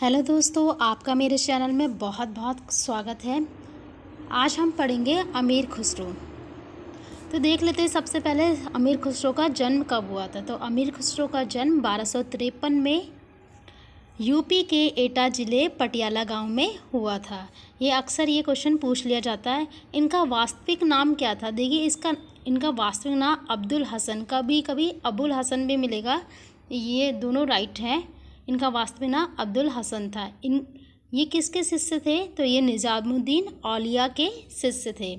Hello दोस्तों, आपका मेरे चैनल में बहुत बहुत स्वागत है। आज हम पढ़ेंगे अमीर खुसरो। तो देख लेते हैं सबसे पहले अमीर खुसरो का जन्म कब हुआ था। तो अमीर खुसरो का जन्म 1253 में यूपी के एटा ज़िले पटियाला गांव में हुआ था। ये अक्सर ये क्वेश्चन पूछ लिया जाता है। इनका वास्तविक नाम क्या था? देखिए इनका वास्तविक नाम अब्दुल हसन, कभी कभी अबुल हसन भी मिलेगा, ये दोनों राइट हैं। इनका वास्तविक नाम अब्दुल हसन था। ये किसके शिष्य थे? तो ये निज़ामुद्दीन औलिया के शिष्य थे।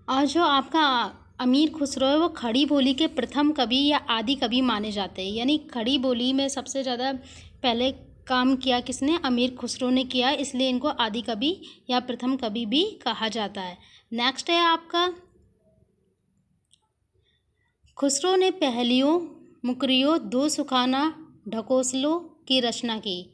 और जो आपका अमीर खुसरो है वो खड़ी बोली के प्रथम कवि या आदि कवि माने जाते हैं। यानी खड़ी बोली में सबसे ज़्यादा पहले काम किया किसने? अमीर खुसरो ने किया, इसलिए इनको आदि कवि या प्रथम कवि भी कहा जाता है। नेक्स्ट है आपका, खुसरो ने पहेलियों, मुकरियों, दो सुखाना, ढकोसलों की रचना की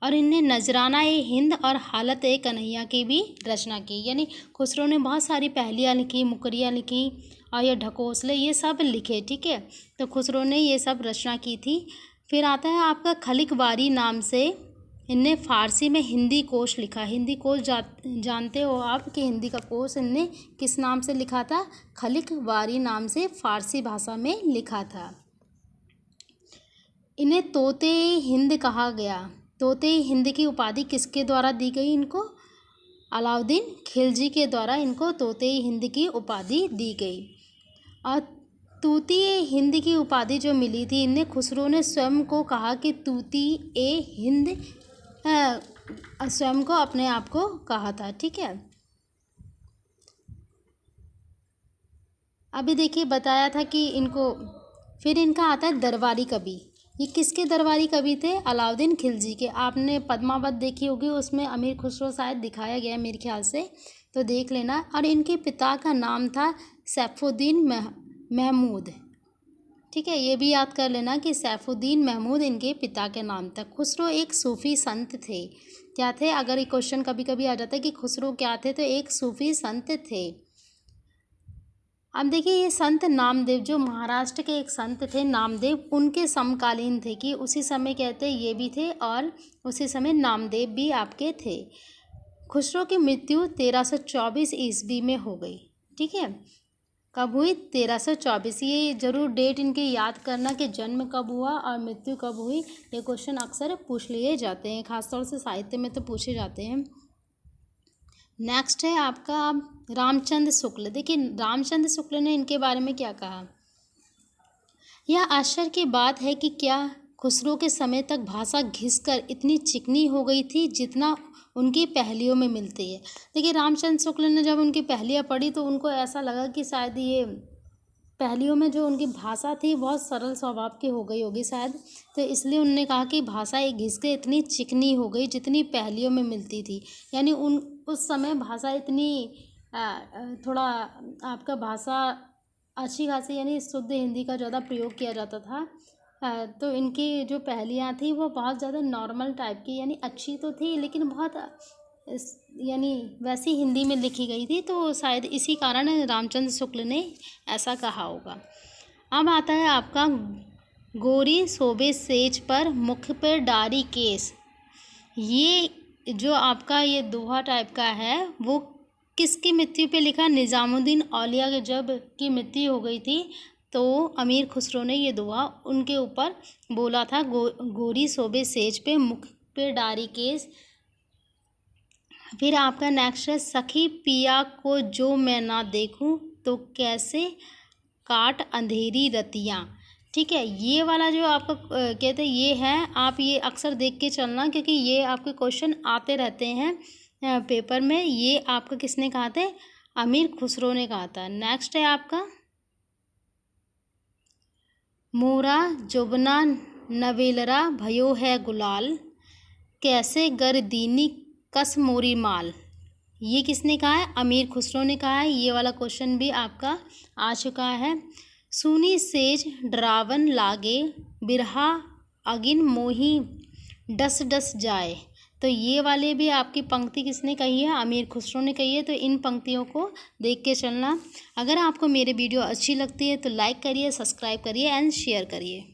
और इनने नजराना ए हिंद और हालत ए कन्हैया की भी रचना की। यानी खुसरो ने बहुत सारी पहेलियाँ लिखी, मुकरियाँ लिखी और ये ढकोसले ये सब लिखे। ठीक है, तो खुसरो ने ये सब रचना की थी। फिर आता है आपका खलिक वारी नाम से इनने फ़ारसी में हिंदी कोश लिखा। हिंदी कोश जानते हो आप कि हिंदी का कोश इनने किस नाम से लिखा था? खलिक वारी नाम से फ़ारसी भाषा में लिखा था। इन्हें तोते हिंद कहा गया। तोते हिंद की उपाधि किसके द्वारा दी गई इनको? अलाउद्दीन खिलजी के द्वारा इनको तोते हिंद की उपाधि दी गई। और तूती हिंद की उपाधि जो मिली थी, इन्हें खुसरो ने स्वयं को कहा कि तूती ए हिंद, स्वयं को अपने आप को कहा था। ठीक है, अभी देखिए बताया था कि इनको। फिर इनका आता है दरबारी कवि। ये किसके दरबारी कवि थे? अलाउद्दीन खिलजी के। आपने पद्मावत देखी होगी, उसमें अमीर खुसरो शायद दिखाया गया है मेरे ख्याल से, तो देख लेना। और इनके पिता का नाम था सैफुद्दीन महमूद। ठीक है, ये भी याद कर लेना कि सैफुद्दीन महमूद इनके पिता के नाम था। खुसरो एक सूफ़ी संत थे। क्या थे? अगर ये क्वेश्चन कभी कभी आ जाता है कि खुसरो क्या थे, तो एक सूफ़ी संत थे। अब देखिए ये संत नामदेव, जो महाराष्ट्र के एक संत थे नामदेव, उनके समकालीन थे कि उसी समय कहते ये भी थे और उसी समय नामदेव भी आपके थे। खुसरो की मृत्यु 1324 ईस्वी में हो गई। ठीक है, कब हुई? 1324। ये जरूर डेट इनकी याद करना कि जन्म कब हुआ और मृत्यु कब हुई। ये क्वेश्चन अक्सर पूछ लिए जाते हैं, खासतौर से साहित्य में तो पूछे जाते हैं। नेक्स्ट है आपका रामचंद्र शुक्ल। देखिए रामचंद्र शुक्ल ने इनके बारे में क्या कहा। यह आश्चर्य की बात है कि क्या खुसरो के समय तक भाषा घिसकर इतनी चिकनी हो गई थी जितना उनकी पहेलियों में मिलती है। देखिए रामचंद्र शुक्ल ने जब उनकी पहेलियाँ पढ़ी तो उनको ऐसा लगा कि शायद ये पहेलियों में जो उनकी भाषा थी बहुत सरल स्वभाव की हो गई होगी शायद, तो इसलिए उन्होंने कहा कि भाषा एक घिस के इतनी चिकनी हो गई जितनी पहेलियों में मिलती थी। यानी उस समय भाषा इतनी थोड़ा आपका भाषा अच्छी खासी यानी शुद्ध हिंदी का ज़्यादा प्रयोग किया जाता था। तो इनकी जो पहेलियाँ थी वो बहुत ज़्यादा नॉर्मल टाइप की, यानी अच्छी तो थी लेकिन बहुत यानी वैसी हिंदी में लिखी गई थी, तो शायद इसी कारण रामचंद्र शुक्ल ने ऐसा कहा होगा। अब आता है आपका गोरी शोभे सेज पर मुख पर डारी केस। ये जो आपका ये दोहा टाइप का है वो किसकी मृत्यु पे लिखा? निज़ामुद्दीन औलिया के जब की मृत्यु हो गई थी तो अमीर खुसरो ने ये दोहा उनके ऊपर बोला था। गोरी शोभे सेज पे मुख पे डारी केस। फिर आपका नेक्स्ट है सखी पिया को जो मैं ना देखूं तो कैसे काट अंधेरी रतियाँ। ठीक है, ये वाला जो आपका कहते हैं ये है, आप ये अक्सर देख के चलना क्योंकि ये आपके क्वेश्चन आते रहते हैं पेपर में। ये आपका किसने कहा था? अमीर खुसरो ने कहा था। नेक्स्ट है आपका मोरा जुबना नवेलरा भयो है गुलाल कैसे गर्दीनी कस मोरी माल। ये किसने कहा है? अमीर खुसरो ने कहा है। ये वाला क्वेश्चन भी आपका आ चुका है। सुनी सेज डरावन लागे बिरहा अगिन मोही डस डस जाए। तो ये वाले भी आपकी पंक्ति किसने कही है? अमीर खुसरो ने कही है। तो इन पंक्तियों को देख के चलना। अगर आपको मेरे वीडियो अच्छी लगती है तो लाइक करिए, सब्सक्राइब करिए एंड शेयर करिए।